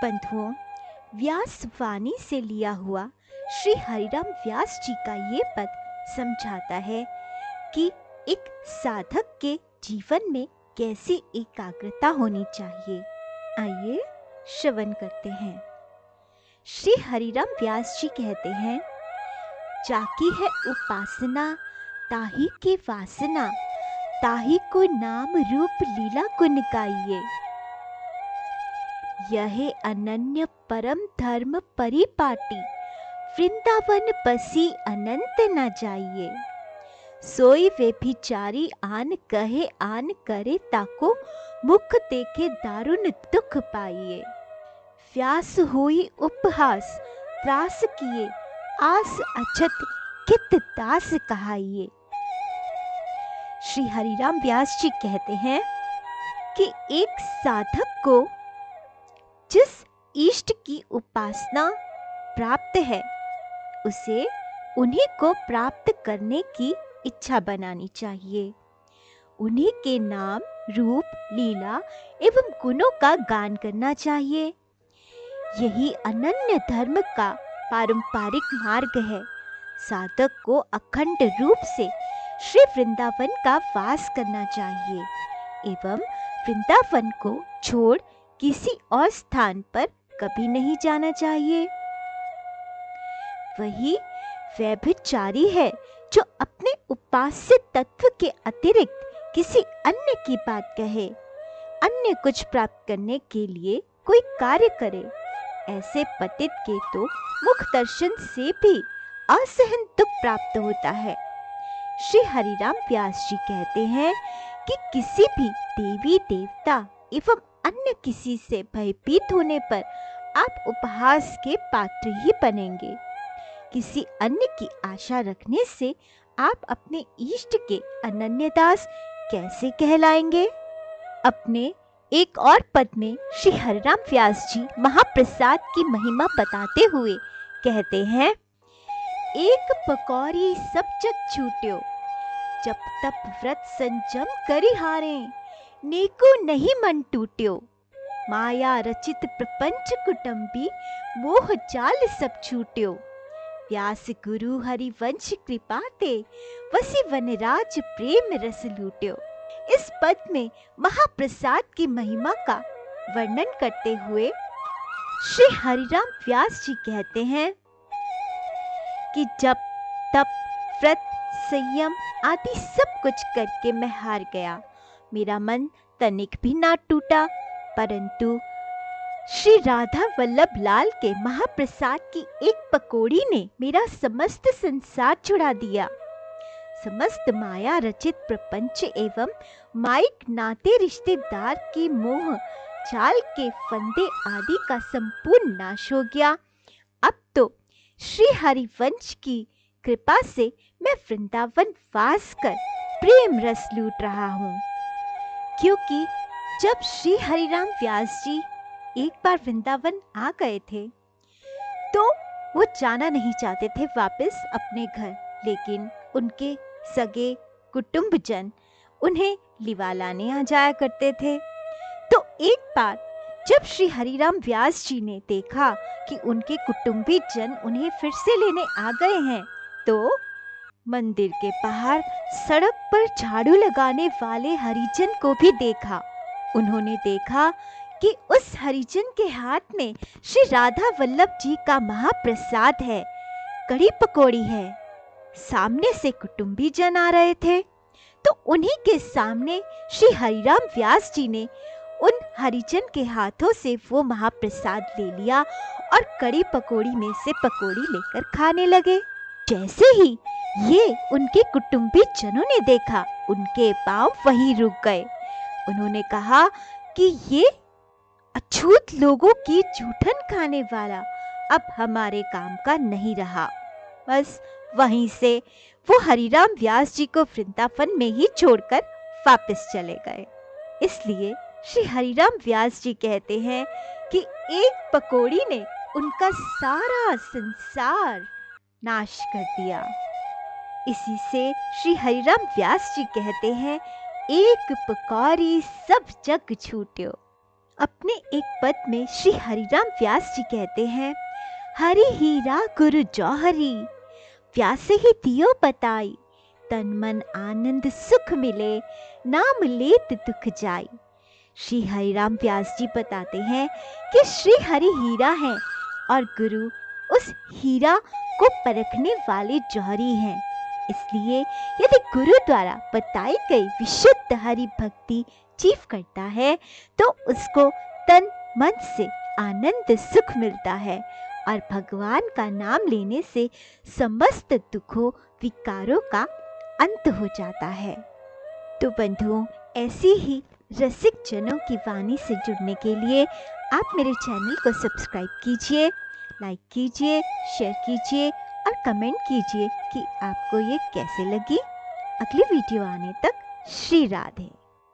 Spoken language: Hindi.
बंधुओं, व्यास वाणी से लिया हुआ श्री हरिराम व्यास जी का ये पद समझाता है कि एक साधक के जीवन में कैसी एकाग्रता होनी चाहिए। आइए श्रवण करते हैं। श्री हरिराम व्यास जी कहते हैं, जाकी है उपासना ताही की वासना, ताही को नाम रूप लीला गुण गाइए। यह अनन्य परम धर्म परिपाटी, वृंदावन बसी अनंत न जाइए। सोई व्यभिचारी आन कहे आन करे, ताको मुख देखे दारुण दुख पाइए। व्यास हुई उपहास त्रास किए, आस अछत कित दास कहाइए। श्री हरिराम व्यास जी कहते हैं कि एक साधक को जिस इष्ट की उपासना प्राप्त है, उसे उन्हीं को प्राप्त करने की इच्छा बनानी चाहिए। उन्हीं के नाम रूप लीला एवं गुणों का गान करना चाहिए। यही अनन्य धर्म का पारंपरिक मार्ग है। साधक को अखंड रूप से श्री वृंदावन का वास करना चाहिए एवं वृंदावन को छोड़ किसी और स्थान पर कभी नहीं जाना चाहिए। वही व्यभिचारी है जो अपने उपास्य तत्व के अतिरिक्त किसी अन्य की बात कहे, अन्य कुछ प्राप्त करने के लिए कोई कार्य करे। ऐसे पतित के तो मुख दर्शन से भी असहन दुख प्राप्त होता है। श्री हरिराम व्यास जी कहते हैं कि किसी भी देवी देवता एवं अन्य किसी से भयभीत होने पर आप उपहास के पात्र ही बनेंगे। किसी अन्य की आशा रखने से आप अपने इष्ट के अनन्य दास कैसे कहलाएंगे। अपने एक और पद में श्री हरिराम व्यास जी महाप्रसाद की महिमा बताते हुए कहते हैं, एक पकौड़ी सब जग छूट्यो, जब तप व्रत संजम करी हारे, नेको नहीं मन टूट्यो। माया रचित प्रपंच कुटुंबी, मोह जाल सब छूट्यो। व्यास गुरु हरिवंश कृपा ते, वसी वनराज प्रेम रस लूट्यो। इस पद में महाप्रसाद की महिमा का वर्णन करते हुए श्री हरिराम व्यास जी कहते हैं कि जब तप व्रत संयम आदि सब कुछ करके मैं हार गया, मेरा मन तनिक भी ना टूटा, परंतु श्री राधा वल्लभ लाल के महाप्रसाद की एक पकौड़ी ने मेरा समस्त संसार छुड़ा दिया। समस्त माया रचित प्रपंच एवं माइक नाते रिश्तेदार के मोह जाल के फंदे आदि का संपूर्ण नाश हो गया। अब तो श्री हरिवंश की कृपा से मैं वृंदावन वास कर प्रेम रस लूट रहा हूँ। क्योंकि जब श्री हरिराम व्यास जी एक बार वृंदावन आ गए थे तो वो जाना नहीं चाहते थे वापस अपने घर, लेकिन उनके सगे कुटुंबजन उन्हें लिवा लाने आ जाया करते थे। तो एक बार जब श्री हरिराम व्यास जी ने देखा कि उनके कुटुंबी जन उन्हें फिर से लेने आ गए हैं, तो मंदिर के बाहर सड़क पर झाड़ू लगाने वाले हरिजन को भी देखा। उन्होंने देखा कि उस हरिजन के हाथ में श्री राधा वल्लभ जी का महाप्रसाद है, कड़ी पकौड़ी है। सामने से कुटुंबी जन आ रहे थे, तो उन्हीं के सामने श्री हरिराम व्यास जी ने उन हरिजन के हाथों से वो महाप्रसाद ले लिया और कड़ी पकौड़ी में से पकौड़ी लेकर खाने लगे। जैसे ही ये उनके कुटुंबी जनों ने देखा, उनके पांव वहीं रुक गए। उन्होंने कहा कि ये अछूत लोगों की जूठन खाने वाला अब हमारे काम का नहीं रहा। बस वहीं से वो हरिराम व्यास जी को वृंदावन में ही छोड़कर वापस चले गए। इसलिए श्री हरिराम व्यास जी कहते हैं कि एक पकौड़ी ने उनका सारा संसार नाश कर दिया। इसी से श्री हरिराम व्यास जी कहते हैं, एक पकौड़ी सब जग छूट्यो। अपने एक पद में श्री हरिराम व्यास जी कहते हैं, हरि हीरा गुरु जौहरी, व्यास ही दियो बताई, तन मन आनंद सुख मिले, नाम लेत दुख जाई। श्री हरिराम व्यास जी बताते हैं कि श्री हरि हीरा है और गुरु उस हीरा को परखने वाले जौहरी हैं। इसलिए यदि गुरु द्वारा बताई गई विशुद्ध हरि भक्ति जीव करता है तो उसको तन मन से आनंद सुख मिलता है और भगवान का नाम लेने से समस्त दुखों विकारों का अंत हो जाता है। तो बंधुओं, ऐसी ही रसिक जनों की वाणी से जुड़ने के लिए आप मेरे चैनल को सब्सक्राइब कीजिए, लाइक कीजिए, शेयर कीजिए और कमेंट कीजिए कि आपको ये कैसे लगी। अगली वीडियो आने तक श्री राधे।